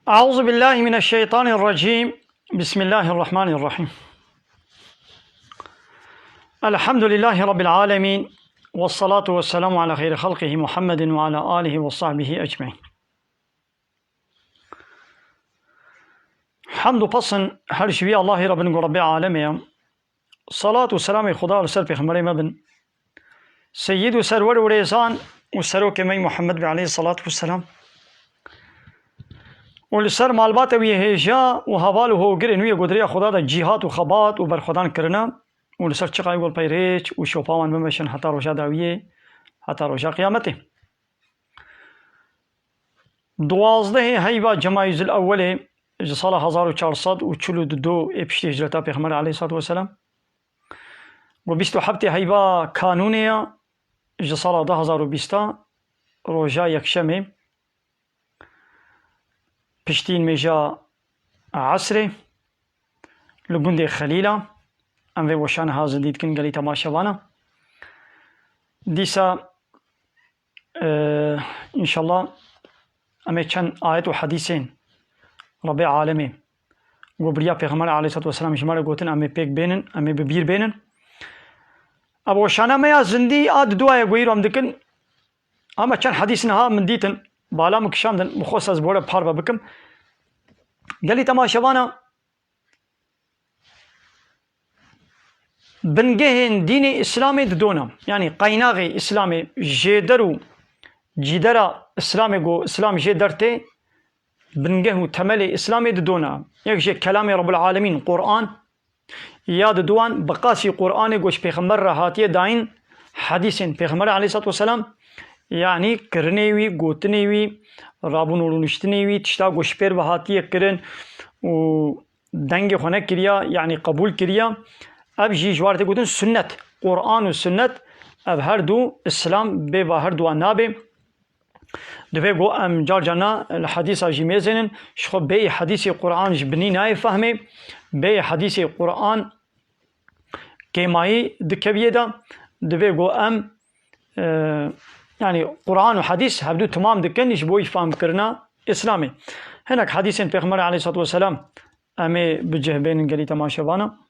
أعوذ بالله من الشيطان الرجيم. بسم الله الرحمن الرحيم. الحمد لله رب العالمين، والصلاة والسلام على خير خلقه محمد وعلى آله وصحبه أجمعين. حمد و پسن هر شوی الله رب رب عالمیم. صلاة و سلام خدا و سر پیغمبر مبن سید و سرور و ریزان و سروک می محمد علیه الصلاة والسلام و لسر معلومات وی هجا و حوال هو گرن وی گدری خدا دا جهاد و خبات و برخدان کرنا و لسر چقای گل پیریچ و شوپاوان بمشن حتی روشا داویه حتی روشا قیامته. دوازده هیوا جمایز الاول سال 1442 ابشت هجرتا پیغمبر علیه الصلاة والسلام و 27 هیوا کانونیا سال 2020 روژا یکشمه پشتین میجا عصر لگوند خلیلا ام وشان هازن دید کن گلی تماشاوانا دیسا انشالله امی چند آیت و حدیثین رب عالمی و بریا پیغمبر علیه الصلاة والسلام شماره گوتن امی پیک بینن امی ببیر بینن اب وشانا میا زندی آد دعای گویرو ام دکن اما چند حدیثنها من دیتن بالا مکشاندن مخصوص از بوره پار بکم گلی تماشاوانا بنگه دین اسلام دونم یعنی قیناغ اسلام جدرو جدرا اسلام گو اسلام جدرته بنگه و تمل اسلام دونا یک جه کلام رب العالمین قرآن یاد دوان بقاسی قرآن گوش پیغمبر راحتی داین حدیثین پیغمبر علیه الصلاة والسلام یعنی کرنیوی گوتنیوی رابون نشتنیوی تشتا گوشپیر بهاتی کرن و دنگ خونه کریا یعنی قبول کریا اب جوارت گوتن سنت قرآن و سنت اب هر دو اسلام به و هر دو نابه دفعه گو ام جار جانا الحدیث آجی میزنن شخو به حدیث قرآن جبنی نای فهمه به حدیث قرآن که مایی دکویه دا دفعه گو ام يعني قرآن و حديث هبدو تمام دكنش بوي فهم كرنا إسلامي هناك حديثين پیغمبر عليه الصلاة والسلام أمي بجه بين قلي تماشاوانا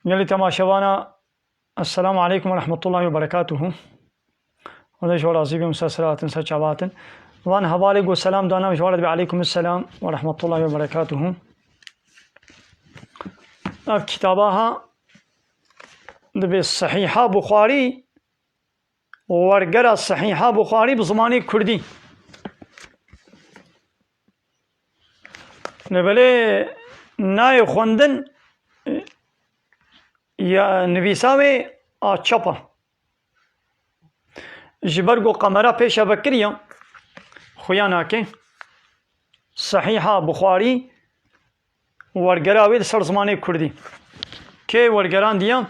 يلي تماشاوانا السلام عليكم ورحمة الله وبركاته. وده جوال عزيبي مسلسلات سچاوات وان حوالي گو سلام دانا جوال عليكم السلام ورحمة الله وبركاته. اب كتابها دبي صحيحة بخاري ورقرا صحيحة بخاري بزماني كردي نبلي ناي خوندن یا نویساوی آچپا جبرگو قمرا پیشا بکریا خویانا که صحیحا بخاری ورگراوی سر زمانه کردی که ورگران دیا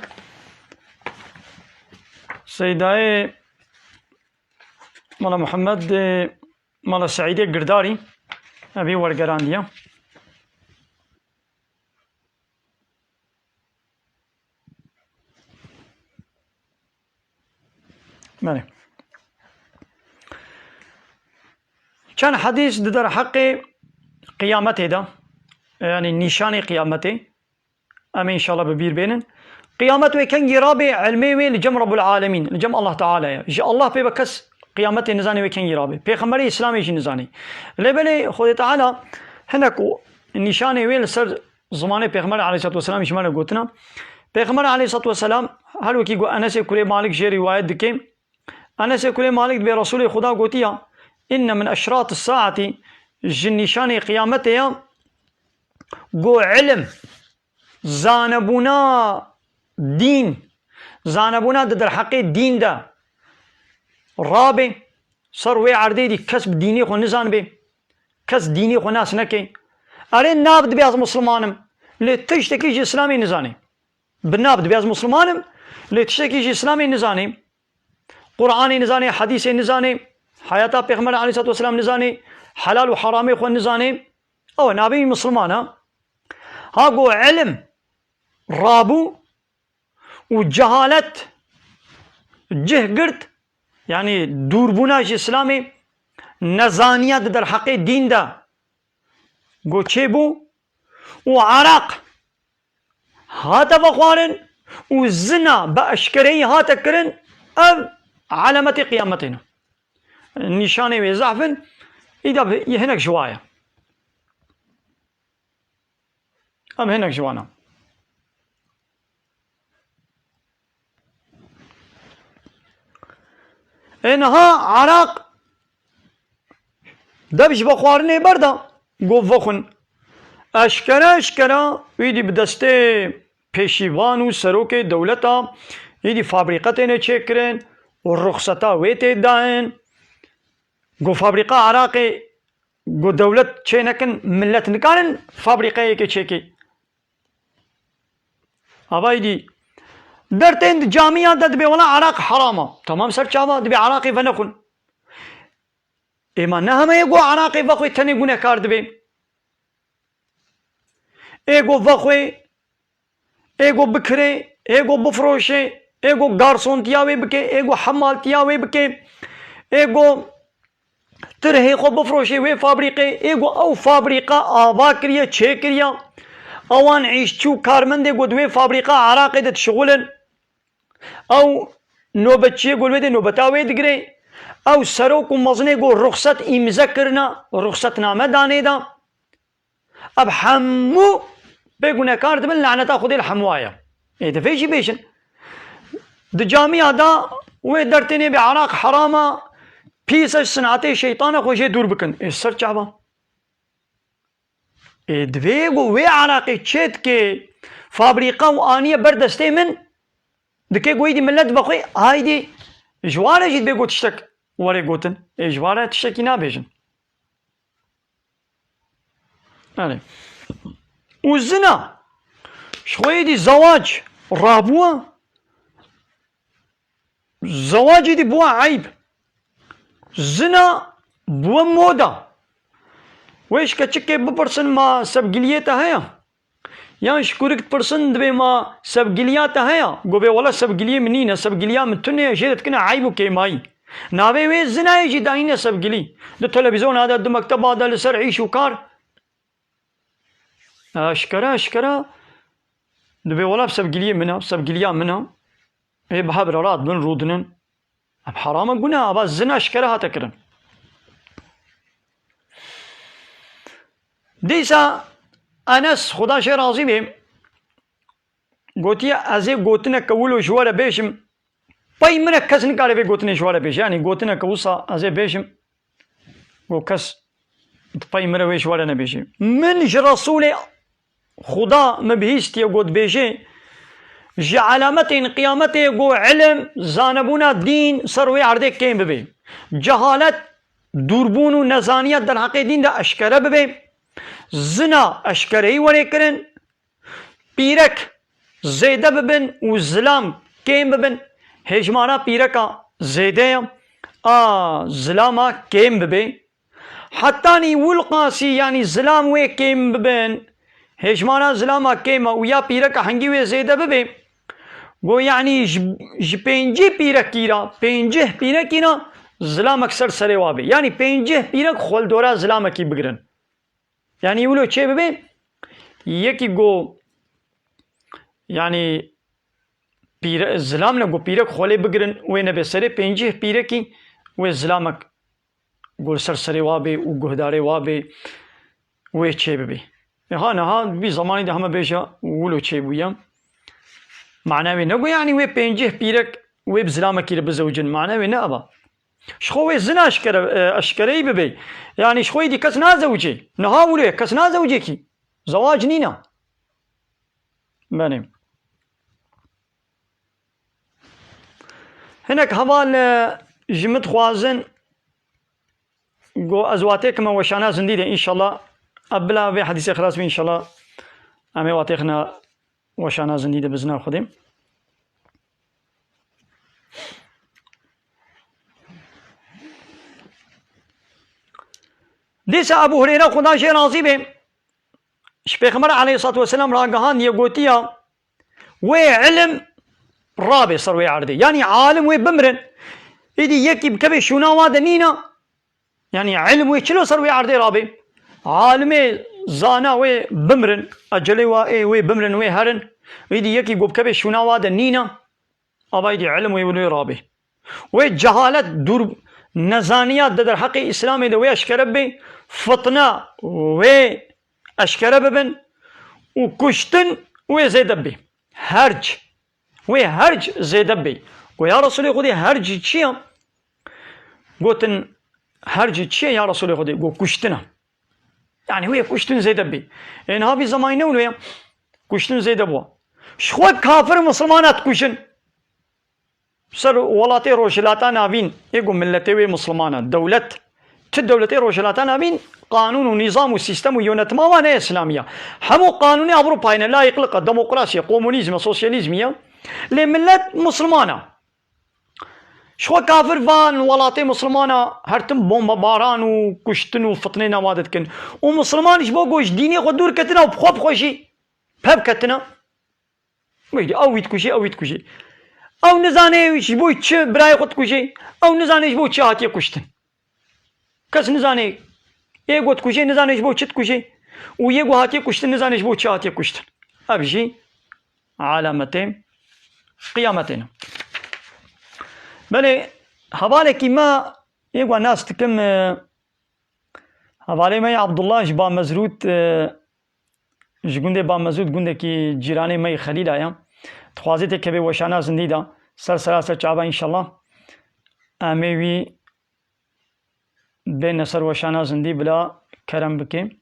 سیدای مالا محمد مالا سعیدی گرداری ابی ورگران دیا بله چند حدیث در حق قیامت دا یعنی نشان قیامت اما انشاءالله ببیر بینن قیامت و کن گراب علمی و لجم رب العالمین لجم الله تعالی جا الله پی بکس قیامت نزانی و کن گرابه پیغمبر اسلامی جی نزانی لبلی خود تعالی هنک نشان و سر زمان پیغمبر علیه الصلاة والسلام شمال گوتنا پیغمبر علیه الصلاة والسلام هر وکی گو انس کلی مالک جی روایت دکیم انس کلی مالک به رسول خدا گوتیا ان من اشراط الساعة جنشان قیامتیا گو علم زانبونا دین زانبونا در حق دین دا رابه سر وی عردی دی کسب دینی خو نزان به کس دینی خو ناس نکی اره نابد بیاز مسلمانم لی تشتکی اسلامی نزانی بناب دبي از مسلمانم لي تشتكي جي اسلامي نزاني قرآني نزاني حديثي نزاني حياة پیغمبر عليه الصلاة والسلام نزاني حلال وحرامي خو نزاني او نابي مسلمانا هاقو علم رابو وجهالة جه قرت يعني دوربوناج اسلامي نزانيات در حق دين دا قو تشيبو وعراق هاتا بخوارن والزنا بأشكري هاتا كرن أب علامة قيامتنا نشانه وزعفن إذا هناك جوايا أم هناك جوانا إنها عراق دبش بخوارنه بردا قو فخن اشکرا ویدی بدسته پیشیوان و سروک دولتا ویدی فابریقت نه چک کرن و رخصتا ویت داین گو فابریقه عراق گو دولت چه نکن ملت نکارن فابریقه که چکی ابایدی در تند جامعه دد به ولا عراق حرامه تمام سر چاوا دبی عراقی فنکن اما نه همه گو عراقی وقتی تنی گونه کار دبی ایگو وخوی ایگو بکره ایگو بفروشه ایگو گارسون تیاوی بکه ایگو حمال تیاوی بکه ایگو ترهی خو بفروشه وی فابریقه ایگو او فابریقه آوا کریه چه کریه اوان عیشچو کارمنده گو دوی فابریقه عراقی ده شغولن او نوبتچیه گلوه ده نوبتاوی دگره او سروک و مزنه گو رخصت امضا کرنا رخصت نامه دانه دا اب حمو بيقولنا كارت من لعنة خذي الحمواية إيه دفيشي بيشن د جامعة دا ويدرتني بعراق حرامة بيسش صنعتي شيطانة خوشي دور بكن إيه السر شعبا إيه دفيقو وي عراقي تشيت كي فابريقة وآنية بردستي من دكي قويدي ملت بخوي هايدي جوارة جيد بيقو تشتك وري قوتن إيه جوارة تشتكي نابيشن يعني والزنا شوي دي زواج رابوه زواج دي بوا عيب زنا بوا مودا ويش كتشكي ببرسن ما سبقليتا هيا يعني شكورك برسن دبي ما سبقلياتا هيا قوبي ولا سبقليه منينة سبقليا من تنية جيدت كنا عيبو كيماي نابي وي زنا يجي داينة سبقلي دو تلفزيون هذا دو مكتب هذا لسر عيش وكار اشكرا دبي ولا بسبقليه منها بسبقليا منها اي بحبر راد من رودنن اب حرام قلنا ابا الزنا اشكرها تكرن ديسا انس خدا شي راضي بهم قوتي ازي قوتنا كولو شواره بيشم باي من كس نقال في قوتنا شواره بيش يعني قوتنا كوسا ازي بيشم قو كس باي مره شواره نبيشم من رسول خدا مبهيستي قد بيجي جي علامتين قيامتي قو علم زانبونا دين سروي عردك كيم ببي جهالت دوربونو نزانيات در حق دين دا اشكره ببي زنا اشكرهي وريكرن بيرك زيده ببن وزلام كيم ببن هجمانا بيركا زيده زلاما كيم ببي حتى ني والقاسي يعني زلام وي كيم ببن هجمانا زلاما كيما ويا بيركا هنگي وي زيده ببي گو يعني پنجه پیرکیرا پنجه پیرکینا زلام اکثر سره وابه يعني پنجه پیرک خول دورا زلام کی بگرن يعني يقولوا چه ببه يكي گو يعني زلام نگو پیرک خوله بگرن وين به سره پنجه پیرکی و زلامك گو سر وابه و گهداره وابه و چه ببه ها بي زماني ده همه بيشا ولو چه بويا معناوي نگو يعني وي پنجه پیرك وي بزلامه كي بزوجن معناوي نابا شخوي زنا اشكري ببي يعني شخوي دي كس نازوجي نهاولو كس نازوجي كي زواج نينا بني هناك هبال جمت خوازن گو ازواتك ما وشانا زنديده ان شاء الله قبلها في حديث خلاص ان شاء الله امي واتيخنا وشانا زندي بزنا خدم ديس أبو هريرة خدا شيء راضي به شبيخمر عليه الصلاة والسلام راقهان يقوتيا وعلم رابي صار ويعرضي يعني عالم وبمرن إيدي يكي بكبي شونا وادنينا يعني علم ويشلو صار ويعرضي رابي عالم زانا وبمرن أجلي وبمرن وهرن إيدي يكي بكبي شونا وادنينا أبا إيدي علم ويبنوي رابي وجهالة دور نزانيات در حق إسلامي دوي أشكرب بي فطنة وأشكرب بن وكشتن وزيدب بي هرج وهرج زيدب بي ويا رسولي خدي هرج تشيا قوتن هرج تشيا يا رسولي خدي قو كشتنا يعني هو كشتن زيدب بي إن هذه زمانه ولا كشتن زيدبوا شخوات كافر مسلمانات كشن سر ولاتي روشلاتا نابين يقول ملتي ومسلمانا دولة تدولتي روشلاتا نابين قانون ونظام وسيستم ويونتما وانا اسلاميه حمو قانوني اوروباينا لا يقلق الديمقراطيه كومونيزم سوسياليزميه لملت مسلمانه شو كافر فان ولاتي مسلمانه هرتم بومبا باران وكشتن وفطنين وادتكن ومسلمان ايش بوغوش ديني قدور كتنا وبخوب خوشي باب كتنا ويدي او يتكشي او يتكشي او نزانه ايش بو تش براي خد كشي او نزانه ايش بو تش هاتي كشتن كس نزانه يقول تكشي نزانه ايش بو تش تكشي ويقول هاتي كشتن نزانه ايش بو تش هاتي كشتن ابجي علامتين قيامتنا بله حوالك ما يقول ناس تكم حوالي ما عبد الله جبا مزروت جگونده با مزود گونده کی جیرانی می خلیل آیا تخوازیت که به وشانا زندی دا سر چابا انشالله امیوی به نصر وشانا زندی بلا کرم بکیم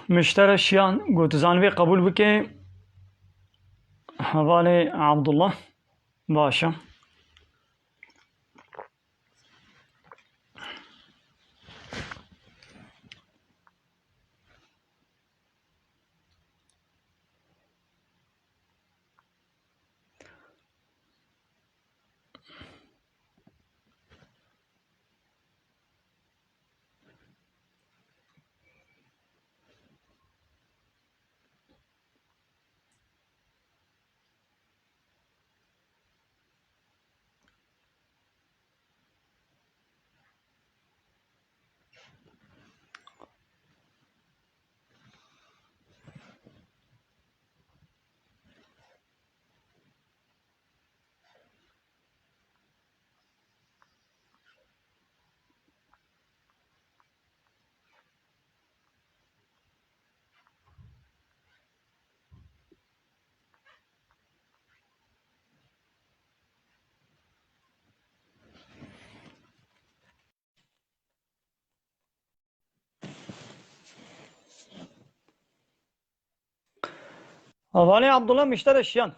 مشترى شيان قلت زانوي قبول بك حوالي عبد الله باشا حوالي عبد الله مشترى شيان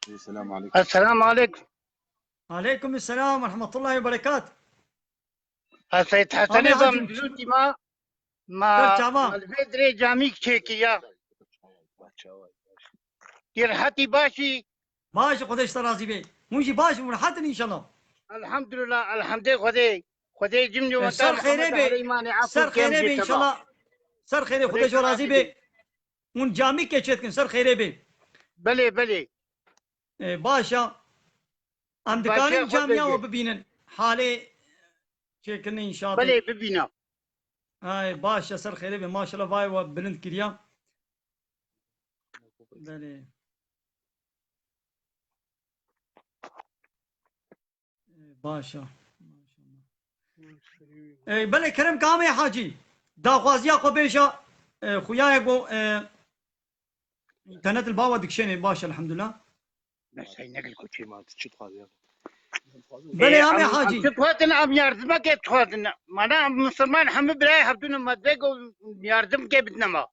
السلام عليكم. السلام عليكم. عليكم السلام ورحمة الله وبركاته. سيد حسن نظام بزوتي ما الفيدري جاميك تشيكيا ترحتي باشي خداش ترازي بي موشي باشي مرحتن إن شاء الله. الحمد لله الحمد لله خدي جمني وانت سر خيري بي سر خيري بي إن شاء الله سر خيري خداش رازي بي ون جاميك كشتكن سر خيري بي بلي باشا ام دكانين جامعة وببينن حالي شكلنا إن شاء الله بلي ببينا هاي باشا سر خيري بي ما شاء الله فاي وبلند كريا بلي باشا بلي كرم كام يا حاجي داخوازيا قبيشا خويا يقو كانت الباوة دكشيني باشا الحمد لله بس هي نقل كل شيء ما تشط هذا بله آمی حاجی تخواتن ام يردم كي تخواتن معناها مسلمان هم براي حبدون ما تبقوا يردم كي بدنا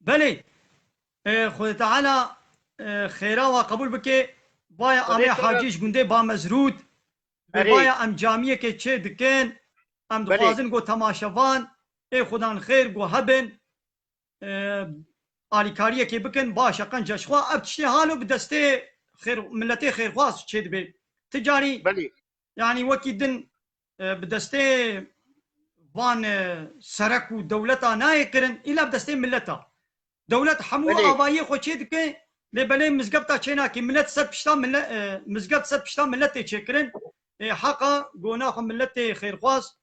بله خود تعالی خیرا و قبول بکه بایا آمی حاجیش گنده با مزرود بایا ام جامعه که چه دکن ام دخوازن گو تماشوان ای خدان خیر گو هبن آلیکاریه که بکن باشا قنجا شخوا اب تشتی حالو بدسته خیر ملتی خیر خواست چه دبه تجاری يعني وكي دن بدسته وان سرك ودولتا ناي كرن إلا بدسته ملتا دولت حمو آبایی خو چه دکه لبله مزگبتا چینا که ملت سر پشتا مزگبت سر پشتا ملت چه کرن حقا گونا خو ملت خیرخواست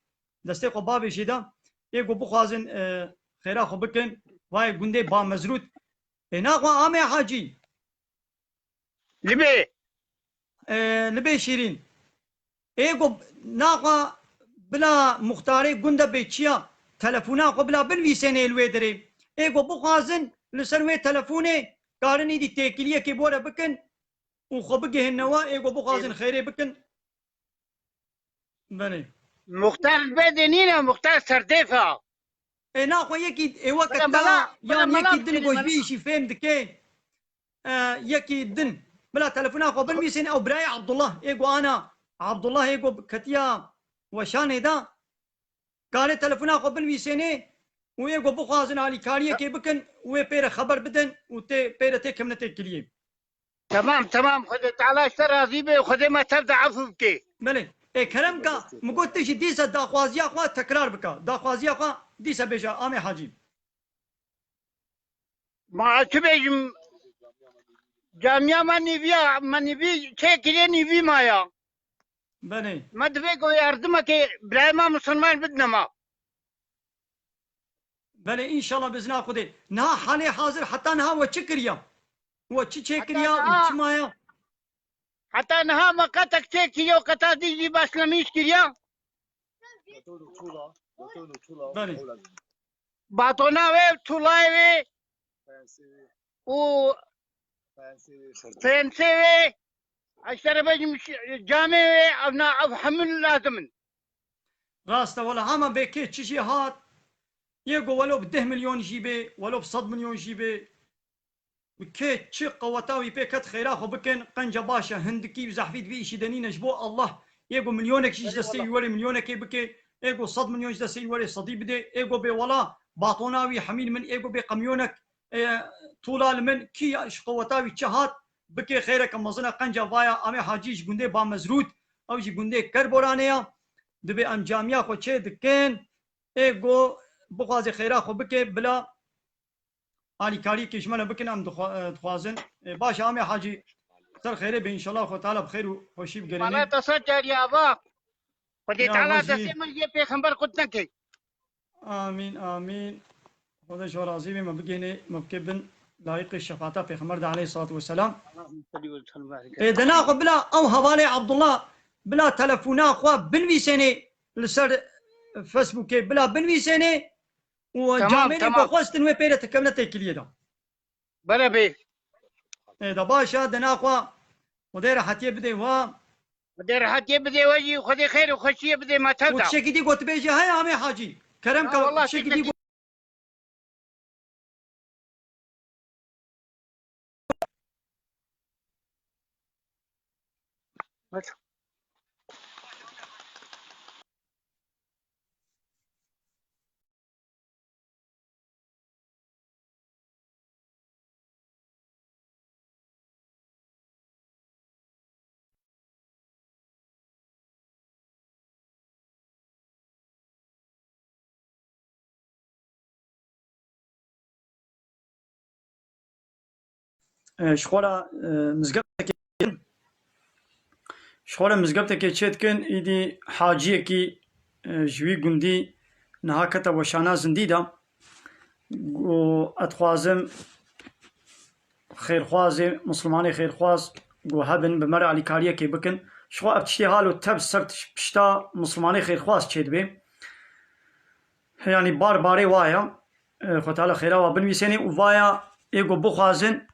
دسته خو بابی شیدا گو بخوازن خیرا خو بکن وای گنده با مزرود ناخو آمه حاجی لبه شیرین گو ناخو بلا مختاری گنده بیچیا تلفونا خو بلا بنویسن الوی داره گو بخوازن لسروي تلفوني قارني دي تيكليه كيبورا بكن وخبقه النوا ايغو بخازن خيري بكن بني مختار البدنينا مختار سرديفا انا خو يكي اي وقت دا يعني يكي دن غوش بيشي فهم دكي يكي دن بلا تلفونا خو بالميسين او براي عبد الله ايغو انا عبد الله ايغو كتيا وشان دا قال تلفونا خو بالميسين ويقو بخوازن علي كاريه كي بكن وبير خبر بدن وتي بيرتي كمنتي كليه تمام خذ تعالى اشترى زيبه وخذ ما تبدا عفو بكي بله كلام كا مقلتش ديسا داخوازيا خوا تكرار بكا داخوازيا خوا ديسا بيجا امي حاجي ما تبي جامعه ما نبي كي نبي مايا بله ما تبي يردمك برايما مسلمان بدنا ما بله ان شاء الله باذن خدي نها حالي حاضر حتى نها وتشكريا وتشكريا وتشمايا حتى نها ما قتك تشكريا وقتا دي باش لميش كريا بله باطونا وي تولاي وي و فانسي وي اشترى بجي جامع وي او حمل لازم راسته ولا هما بكي تشي هات يقو ولو ب10 مليون جيبه ولو ب100 مليون جيبه وكي تشي قوتاوي بكت خيراخو بكن قنجة باشا هندكي وزحفيد بي شي دنين جبو الله يقو مليونك شي دستي يوري مليونك بكي يقو 100 مليون دستي يوري صدي بدي يقو بي ولا باطوناوي حميل من يقو بي قميونك طولال من كي قوتاوي تشهات بكي خيرك مزنا قنجة بايا امي حاجيش گنده با مزرود او جي گنده كربورانيا دبي ام جامعه خو چه دكن يقو بخوازي خيرا خو بكي بلا آلي كاري كيشمالا بكن ام دخوازن باش عمي حاجي سر خيري بإن شاء الله خو تعالى بخير وشي بقريني ولا تصدر يا أبا ودي تعالى تسيم الجي بيخنبر قدنك آمين آمين خدا شو راضي ما بقيني مبكبن لايق الشفاعة في خمر عليه الصلاة والسلام دنا خو بلا او حوالي عبد الله بلا تلفونا خو بنويسيني لسر فيسبوك بلا بنويسيني وجامعين بخوستن وبيرة تكملت كليه ده بلا بي ده باشا دنا خو ودير حتي بدي ودير حتي بدي وجي وخذي خير وخشيه بدي ما تبدا وشكي دي قلت بيجي هاي عمي حاجي كرمك وشكي دي شخورا مزقبتك تشتكن إيدي حاجية كي جوي قندي نهاكتا وشانا زنديدا و أتخوازم خير خوازي مسلماني خير خواز و هبن بمرة علي كارية كي بكن شخوا أبتشتي هالو تب سرت بشتا مسلماني خير خواز تشيد بي يعني باري وايا خو تعالى خيرا وبنويسيني ووايا إيقو بخوازن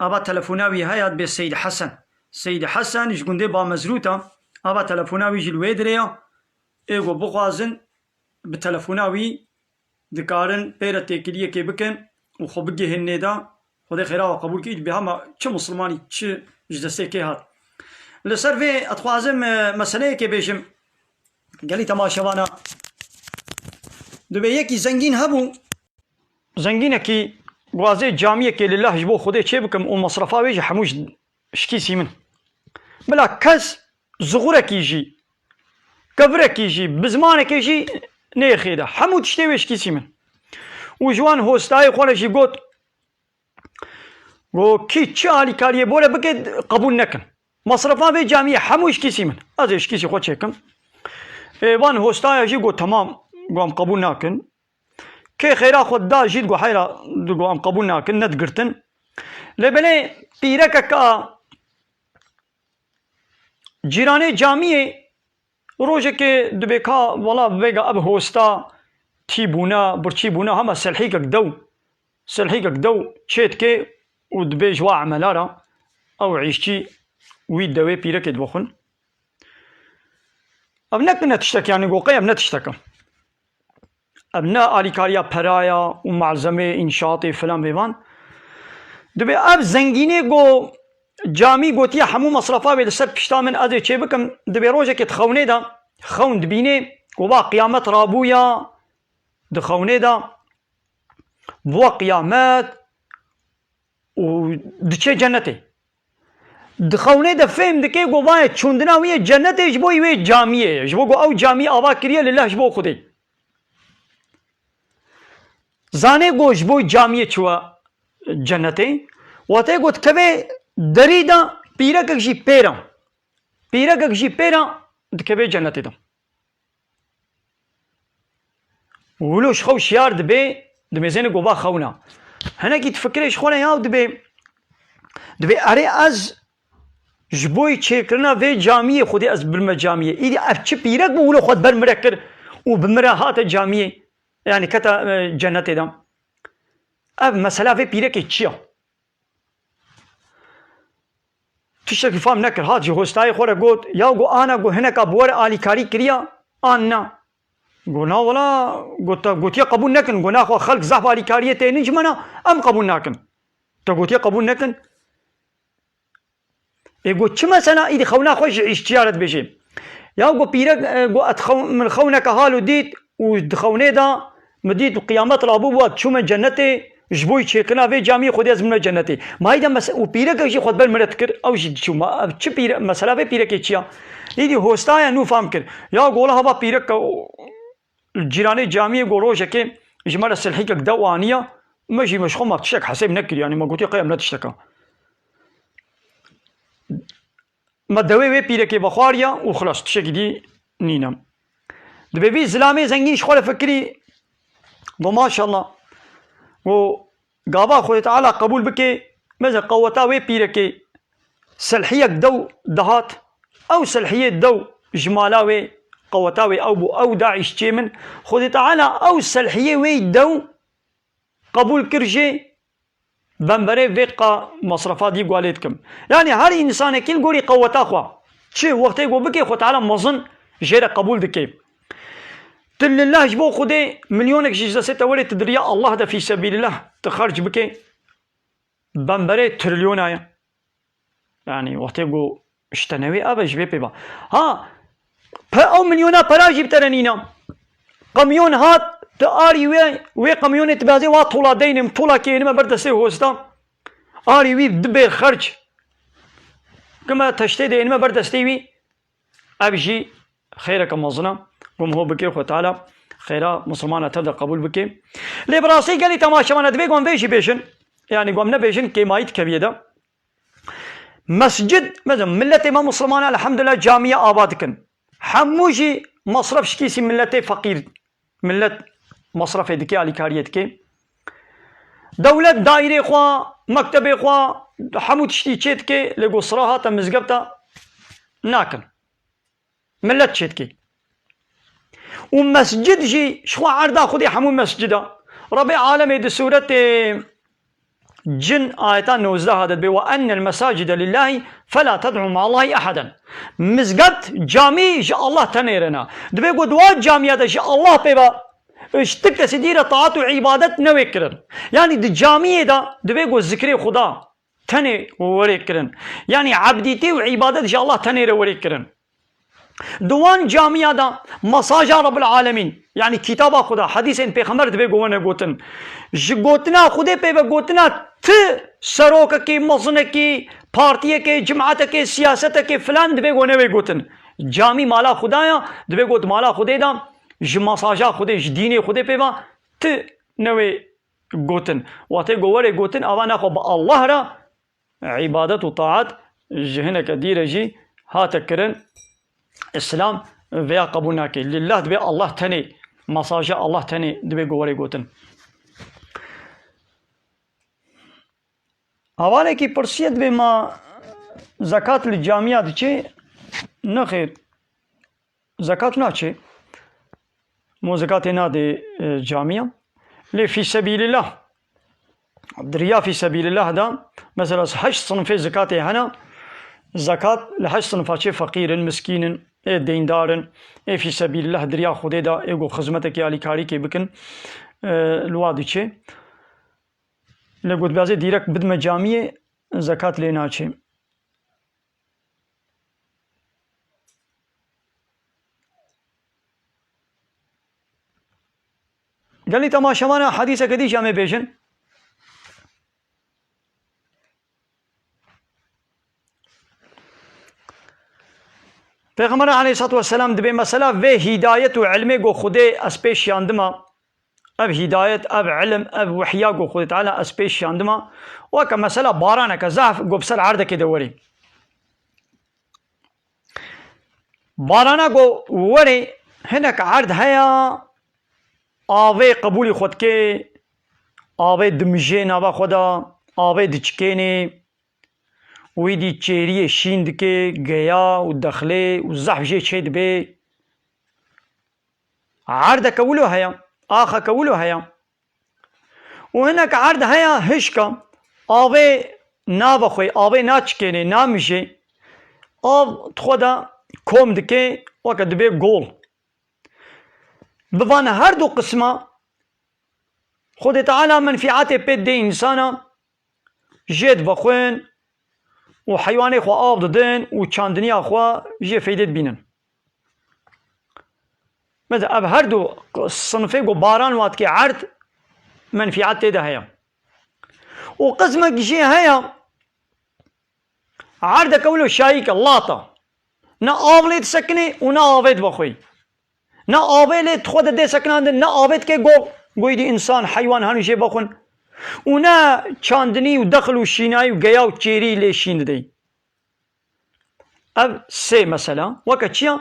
أبا تلفوناوي هياد بالسيد حسن سيد حسن يش قندي با مزروطة أبا تلفوناوي جلوي دريا إيغو بخوازن بتلفوناوي دكارن بيرا تيكلية كي بكن وخو بقي هنيدا خذي خيرا وقبول كي بهما تش مسلماني تش جدسي كي هات لسر في أتخوازم مسألة كي بيشم قالي تماشوانا دبي يكي زنجين هبو زنجين كي غازي جامعة كي لله جبو خذي تشي بكم ومصرفا ويجي حموش شكيسي من بلا كاس زغورك يجي كبرك يجي بزمانك يجي نيخيدا حمود شتي شكيسي من وجوان هوستاي خونا جي قوت و كي تشالي كاريه بولا بكد قبول نكن مصرفا في جامعة حموش كيسي من هذا شكيسي خو تشيكم وان هوستاي جي قوت تمام قام قبول ناكن كي خيرا خود دا جيت قو حيرا قام قبول ناكن ندقرتن لبلي بيرك كا جيراني جامعة روجه که دبیکا والا بيجا اب هوستا تيبونا برتيبونا هما سلحيك دو تشيت كي ودبي جوا عملارا او عيشتي ويد دوي بيرك دبخن ابنك من تشتكي يعني قوقي ابنك تشتكى ابناء اليكاريا برايا ومعزمه انشاطي فلان بيبان دبي اب زنگيني قو جامي قوتي حمو مصرفا بيد سر بشتا من ادري چه بكم دبي روجه كي تخوني دا خون دبيني وبا قيامت رابويا دخوني دا بوا قيامت ودچه جنتي دخوني دا فهم دكي قو باي چوندنا ويه جنتي جبو ويه جاميه جبو قو او جامي آبا كريا لله جبو خودي زاني قو جبو جاميه چوا جنتي واتي قو تكبه دريدا بيركك جي بيرا دكبه جنتي دم ولوش خو شيار دبي زين قوبا خونا هنا كي تفكريش خونا ياو دبي اري از جبوي تشيكرنا في جامعه خودي از برمه جامعه ايدي ابچ بيرك بولو خود برمركر وبمراهات جامعه يعني كتا جنتي دم اب مساله في بيرك تشيا تشتكي فهم نكر هاجي هوستاي خورا قوت يا قو انا قو هناك ابور الي كاري كريا انا قلنا ولا قلت يا قبول نكن قلنا اخو خلق زحف الي كاريه تاني جمنا ام قبول نكن تقول يا قبول نكن يقول شما سنه ايدي خونا خوش اشتيارت بيجي يا قو بيرك قو من خونك هالو ديت ودخوني دا مديت قيامات الابواب شما جنتي جبوي تشيكنا في جامعة خودي از من جنتي ما هيدا مس وبيرك شي خد بال مرتكر او شي شو ما تش بير مساله في بيرك يتشيا يدي هوستا نو فهم كر يا قول هبا بيرك الجيراني جامعة قولوش كي جمال السلحيك دوانيه ماشي مشخو ما تشك حسب نكر يعني ما قلت قيم لا تشتكى ما دوي بيرك بخاريا وخلاص تشك دي نينم دبي زلامي زنگين شخول فكري ما شاء الله و قابا خوي تعالى قبول بكي ماذا قوتا وي بيركي سلحيك دو دهات او سلحيه دو جمالاوي قوتاوي او داعش تشيمن خوي تعالى او سلحيه وي دو قبول كرجي بمبري فيقا مصرفات دي قواليتكم يعني هر انسان كل قولي قوتا خوا شي وقت يقول بكي خوي تعالى مظن جيرا قبول دكي تل الله جبو خدي مليونك جيزة ستة ولي تدريا الله ده في سبيل الله تخرج بكي بمبري تريليون آية يعني وقت يقول اشتنوي أبا جبي بيبا ها او مليونا برا جيب ترنينا قميون هات تآري وي قميون تبازي وا طولا دينم طولا كينما بردسي هوستا آري وي دبير خرج كما تشتي دينما بردستي وي أبجي خيرك مظلم قم هو بكي خو تعالى خيرا مسلمان تبدا قبول بكي لبراسي قال لي تماشى ما ندبي قوم فيش بيشن يعني قوم نبيشن كيمايت كبيده مسجد مثلا ملة امام مسلمان الحمد لله جامعة آبادكن حموجي مصرف شكيسي ملتي فقير ملت مصرف دكي على كاريتكي دولة دائرة خوا مكتب خوا حمود تشتي تشيتكي لقو صراحة تمزقبتا ناكن ملت تشيتكي ومسجد جي شو عرضا خدي حمو مسجدا ربي عالمي دي سورة جن آيتا 19 هذا بي وأن المساجد لله فلا تدعوا مع الله أحدا. مزقت جامي شاء الله تنيرنا دبي قدوات جامية دا شاء الله بيبا اشتك سديرة طاعت وعبادت نوكرن. يعني دي جامية دا دبي قد ذكري خدا تني وريكرن، يعني عبديتي وعبادت شاء الله تنير وريكرن. دوان جامعه دا مساجد رب العالمين، يعني كتابه خدا حديثين پیغمبر دبي گونه گوتن جگوتنا خودي پي گوتنا ت سروك کی مزن کی پارتي کی جماعت کی سیاست کی فلان دبي گونه گوتن جامع مالا خدايا دبي گوت مالا خدي دا ج مساجد خدي ج دين خدي پي ت نوي گوتن واتي گوره گوتن اوانا خو الله را عبادت وطاعت جهنك ديرجي هاتكرن اسلام ويا قبولنا كي لله دبي الله تاني مساجد الله تاني دبي گوره گوتن. حواله کی پرسیت به ما زکات الجامعات چه نه خیر زکات نه چه مو زکات نه ده جامعه لی فی سبیل الله دریا فی سبیل الله دا مثلا 8 صنف زکات هنا زکات ل8 صنف فقیر مسکین دیندارن فی سبیل الله دریا خود دا ایگو خدمت کی علی کاری کی بکن الوادی چه لگود بازی دیرک بدم جامعه زکات لینا چه. قال لي تماشانا حديثة كدي جامع بيجن پیغمبر علیه الصلاة والسلام دبی مسئله و هدایت و علم گو خودی اسپیش یاندما اب هدایت اب علم اب وحیا گو خودی تعالی اسپیش یاندما و که مسئله بارانه که ضعف گو بسر عرضه که دوری بارانه گو وری هنک عرض هیا آوه قبول خود که آوه دمجه نابا خدا آوه دچکینی ويدي تشيري شيندك جيا ودخلي والزحف شيد بي عرض كولو هيا آخا كولو هيا وهناك عرض هيا هشكا آوه نابخوي آوه ناتشكيني نامشي آو تخودا كوم دكي وكد بي جول بفان هر دو قسمه خود تعالى منفعات بيد دي انسانا جيد بخوين وحيواني خو آب ددن وچاندنيا خو جي فايدت بينن مثلا اب هر دو صنفه گو باران وات كي عرض منفعات تيدا هيا وقسمك جي هيا عرض كولو شايك اللاطة نا آولي تسكني ونا آويت بخوي نا آويلي تخود دي سكنان نا آويت كي گو دي انسان حيوان هانو جي بخون ونا چاندنی و دخل و شینایی و گیا و چیری لیشین دی اب سه مثلا وکا چیا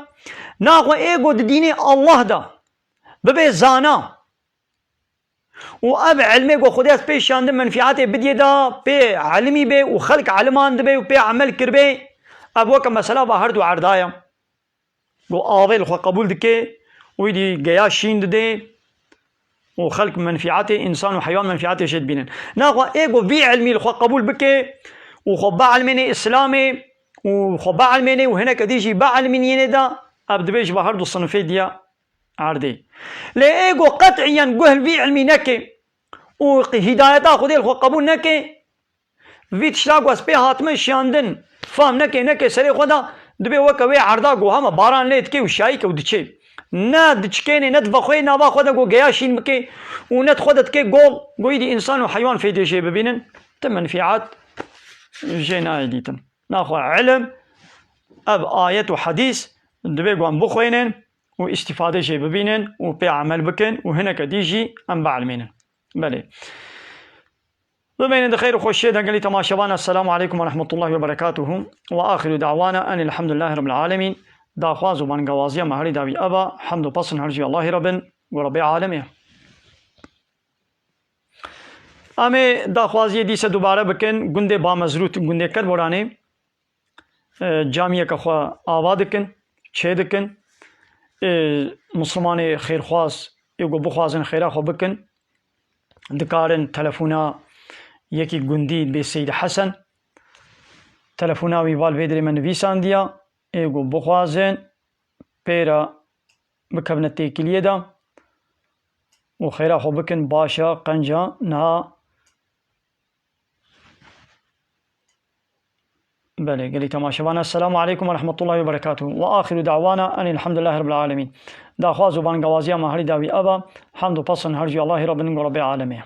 ناقو ایگو دینی الله دا ببه زانا و اب علمي گو خودی از پیش شانده منفعات بدیه دا پی علمی بی و خلق علمان دا بی و پی عمل کر بی اب وکا مثلا با هر دو عردایا گو آویل خو قبول دکه و دی گیا شین دی وخلق منفعاته انسان وحيوان منفعاته شد بينن ناقوا ايغو في علمي الخو قبول بك وخبا علمني اسلامي وخبا علمني وهنا كديجي با علمني دا ابد بيش بهردو الصنفي ديا عردي لا ايغو قطعيا قهل في علمي نكي وهدايته خدي الخو قبول نكي في تشلاق واسبي هاتم شاندن فهم نكي سري خدا دبي وكوي عردا گو هم باران ليت كي وشايك ودچي نه دچکینی نه دبخوی نه با خدا گو گیاشین بکی و نه خودت که گول گویدی انسان و حیوان فیدی جه ببینن تم منفعات جه نایدیتن ناخو علم اب آیت و حدیث دبی گوان بخوینن و استفاده جه ببینن و پی عمل بکن و هنک دیجی ام بعلمینن بله ببين خير وخوشي قال تماشانا السلام عليكم ورحمة الله وبركاته وآخر دعوانا أن الحمد لله رب العالمين دا خوازو من قوازيا مهاري داوي أبا حمد و پسن هرجي الله ربن ورب عالمه أمي دا خوازيا ديسة دوباره بكن گنده با مزروط گنده کر برانه جامعه كخوا آواد کن چه دکن مسلمان خير خواز يقو بخوازن خيرا خو بكن دكارن تلفونا یەکی گوندی بێ سید حەسەن تەلەفۆناوی باڵ بێ درێمە نویساندیە ئێگو بخوازن پێرە بکەونە تێکیلێدا و خێرا خۆ بکن باشە قەنجە نها بله قال لي تماشاوانا السلام عليكم ورحمة الله وبركاته وآخر دعوانا أن الحمد لله رب العالمين دا خوازو بان قوازيا ما هري داوي أبا حمد و پسن هرجي الله رب العالمين